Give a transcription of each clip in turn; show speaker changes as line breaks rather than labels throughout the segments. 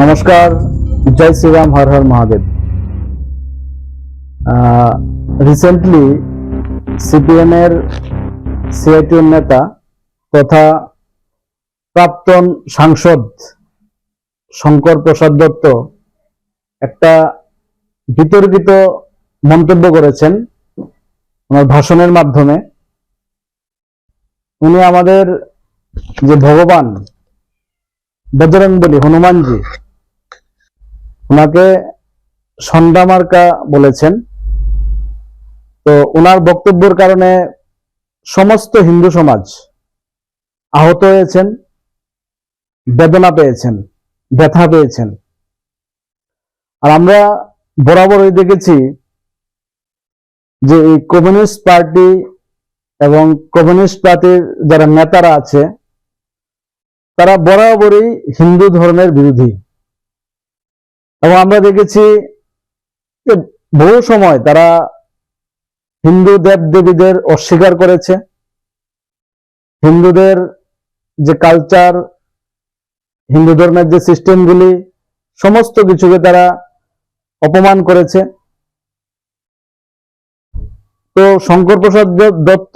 নমস্কার, জয় Shriram, Har Har Mahadev. Recently CPM এর সিআইটিউর নেতা তথা প্রাক্তন সাংসদ শঙ্কর প্রসাদ দত্ত একটা বিতর্কিত মন্তব্য করেছেন ওনার ভাষণের মাধ্যমে। উনি আমাদের যে ভগবান বজরংবলী হনুমানজি, ওনাকে সন্ডা মার্কা বলেছেন। তো ওনার বক্তব্যের কারণে সমস্ত হিন্দু সমাজ আহত হয়েছেন, বেদনা পেয়েছেন, ব্যথা পেয়েছেন। আর আমরা বরাবরই দেখেছি যে এই কমিউনিস্ট পার্টি এবং কমিউনিস্ট পার্টির যারা নেতারা আছে তারা বরাবরই হিন্দু ধর্মের বিরোধী। এবং আমরা দেখেছি যে বহু সময় তারা হিন্দু দেব দেবীদের অস্বীকার করেছে, হিন্দুদের যে কালচার, হিন্দু ধর্মের যে সিস্টেমগুলি, সমস্ত কিছুকে তারা অপমান করেছে। তো শঙ্কর প্রসাদ দত্ত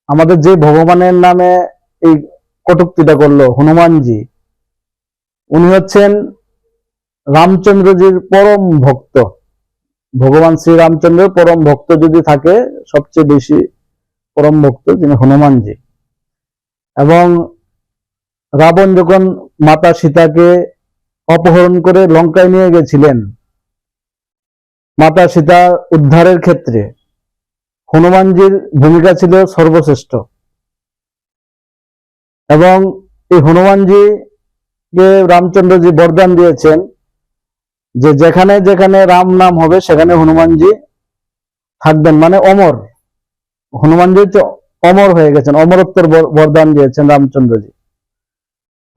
আমাদের যে ভগবানের নামে এই কটূক্তিটা করলো, হনুমানজি, উনি হচ্ছেন রামচন্দ্রজির পরম ভক্ত। ভগবান শ্রী রামচন্দ্রের পরম ভক্ত যদি থাকে, সবচেয়ে বেশি পরম ভক্ত যিনি হনুমানজি। এবং রাবণ যখন মাতা সীতাকে অপহরণ করে লঙ্কায় নিয়ে গেছিলেন, মাতা সীতা উদ্ধারের ক্ষেত্রে হনুমানজির ভূমিকা ছিল সর্বশ্রেষ্ঠ। এবং এই হনুমানজিকে রামচন্দ্রজি বরদান দিয়েছেন যে যেখানে যেখানে রাম নাম হবে সেখানে হনুমানজি থাকবেন, মানে অমর। হনুমানজি অমর হয়ে গেছেন, অমরত্বের বরদান দিয়েছেন রামচন্দ্রজি।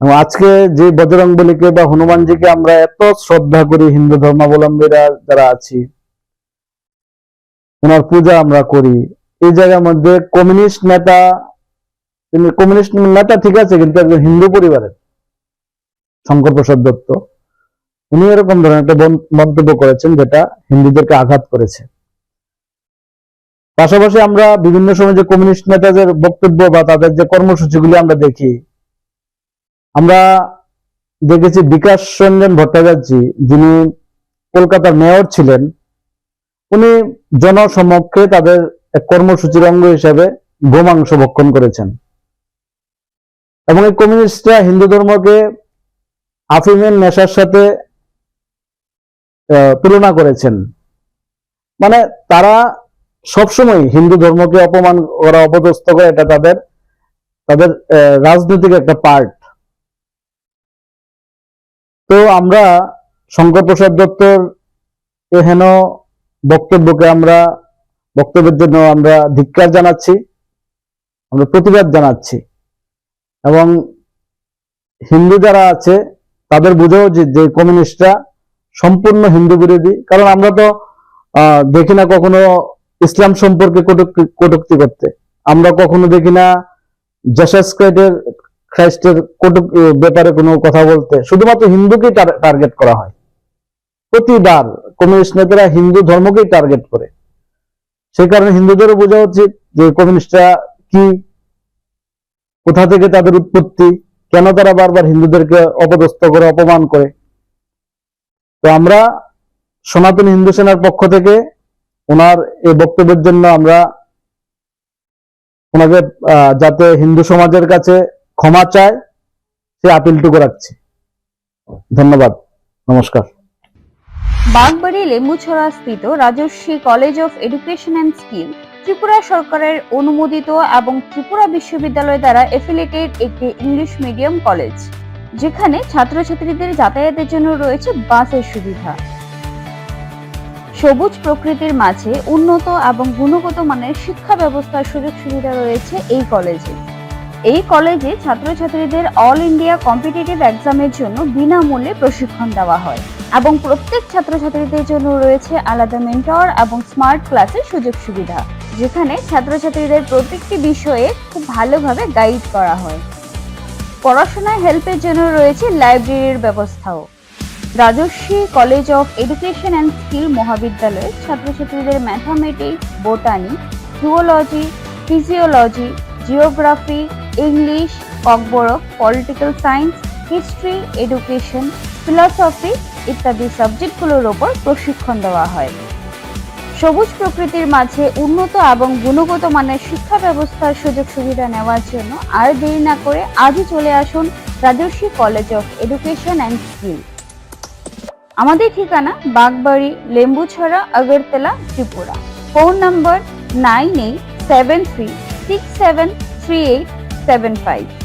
এবং আজকে যে বজরংবলীকে বা হনুমানজিকে আমরা এত শ্রদ্ধা করি, হিন্দু ধর্মাবলম্বীরা যারা আছি, ওনার পূজা আমরা করি, এই জায়গার মধ্যে কমিউনিস্ট নেতা, তিনি কমিউনিস্ট নেতা ঠিক আছে, কিন্তু একজন হিন্দু পরিবারের শঙ্কর প্রসাদ দত্ত, উনি এরকম ধরনের একটা মন্তব্য করেছেন যেটা হিন্দুদেরকে আঘাত করেছে। পাশাপাশি আমরা বিভিন্ন সময় যে কমিউনিস্ট নেতাদের বক্তব্য বা তাদের যে কর্মসূচিগুলি আমরা দেখি, আমরা দেখেছি বিকাশ রঞ্জন ভট্টাচার্য, যিনি কলকাতার মেয়র ছিলেন, উনি জনসমক্ষে তাদের এক কর্মসূচির অঙ্গ হিসাবে গোমাংস ভক্ষণ করেছেন। এবং এই কমিউনিস্টরা হিন্দু ধর্মকে আফিমের নেশার সাথে তুলনা করেছেন। মানে তারা সবসময় হিন্দু ধর্মকে অপমান করা, অপদস্থ করে, এটা তাদের তাদের রাজনৈতিক একটা পার্ট। তো আমরা শঙ্কর প্রসাদ দত্তর এহেন বক্তব্যের জন্য আমরা ধিক্কার জানাচ্ছি, আমরা প্রতিবাদ জানাচ্ছি। এবং হিন্দু যারা আছে তাদের বোঝা উচিত যে কমিউনিস্টরা সম্পূর্ণ হিন্দু বিরোধী। কারণ আমরা তো দেখি না কখনো ইসলাম সম্পর্কে কটূক্তি করতে, আমরা কখনো দেখি না জেসাস খ্রাইস্টের ব্যাপারে কোনো কথা বলতে। শুধুমাত্র হিন্দুকেই টার্গেট করা হয়। প্রতিবার কমিউনিস্ট নেতারা হিন্দু ধর্মকেই টার্গেট করে। সেই কারণে হিন্দুদেরও বোঝা উচিত যে কমিউনিস্টরা কি, কোথা থেকে তাদের উৎপত্তি, কেন তারা বারবার হিন্দুদেরকে অপদস্থ করে, অপমান করে। তো আমরা সনাতন হিন্দু সেনার পক্ষ থেকে ওনার এই বক্তব্যের জন্য আমরা ওনাকে যাতে হিন্দু সমাজের কাছে ক্ষমা চায়, সে আপিলটুকু রাখছি। ধন্যবাদ, নমস্কার।
বাগবাড়ি লেম্বুছড়া স্থিত Rajarshi college of education and skill Tripura সরকারের অনুমোদিত এবং ত্রিপুরা বিশ্ববিদ্যালয় দ্বারা এফিলিয়েটেড একটি ইংলিশ মিডিয়াম কলেজ, যেখানে ছাত্রছাত্রীদের যাতায়াতের জন্য রয়েছে বাসের সুবিধা। সবুজ প্রকৃতির মাঝে উন্নত এবং গুণগত মানের শিক্ষা ব্যবস্থার সুযোগ সুবিধা রয়েছে এই কলেজে। এই কলেজে ছাত্রছাত্রীদের অল ইন্ডিয়া কম্পিটিটিভ এক্সামের জন্য বিনামূল্যে প্রশিক্ষণ দেওয়া হয় এবং প্রত্যেক ছাত্রছাত্রীদের জন্য রয়েছে আলাদা মেন্টর এবং স্মার্ট ক্লাসের সুযোগ সুবিধা, যেখানে ছাত্রছাত্রীদের প্রত্যেকটি বিষয়ে খুব ভালোভাবে গাইড করা হয়। পড়াশোনায় হেল্পের জন্য রয়েছে লাইব্রেরির ব্যবস্থাও। Rajarshi college of education and skill মহাবিদ্যালয়ে ছাত্রছাত্রীদের mathematics, botany, zoology, physiology, geography, English, Kokborok, political science, history, education, philosophy ইত্যাদি সাবজেক্টগুলোর ওপর প্রশিক্ষণ দেওয়া হয়। সবুজ প্রকৃতির মাঝে উন্নত এবং গুণগত মানের শিক্ষা ব্যবস্থার সুযোগ সুবিধা নেওয়ার জন্য আর দেরি না করে আজই চলে আসুন Rajarshi college of education and skill. আমাদের ঠিকানা বাগবাড়ি, লেম্বুছড়া, আগরতলা, ত্রিপুরা। Phone number 9873673875।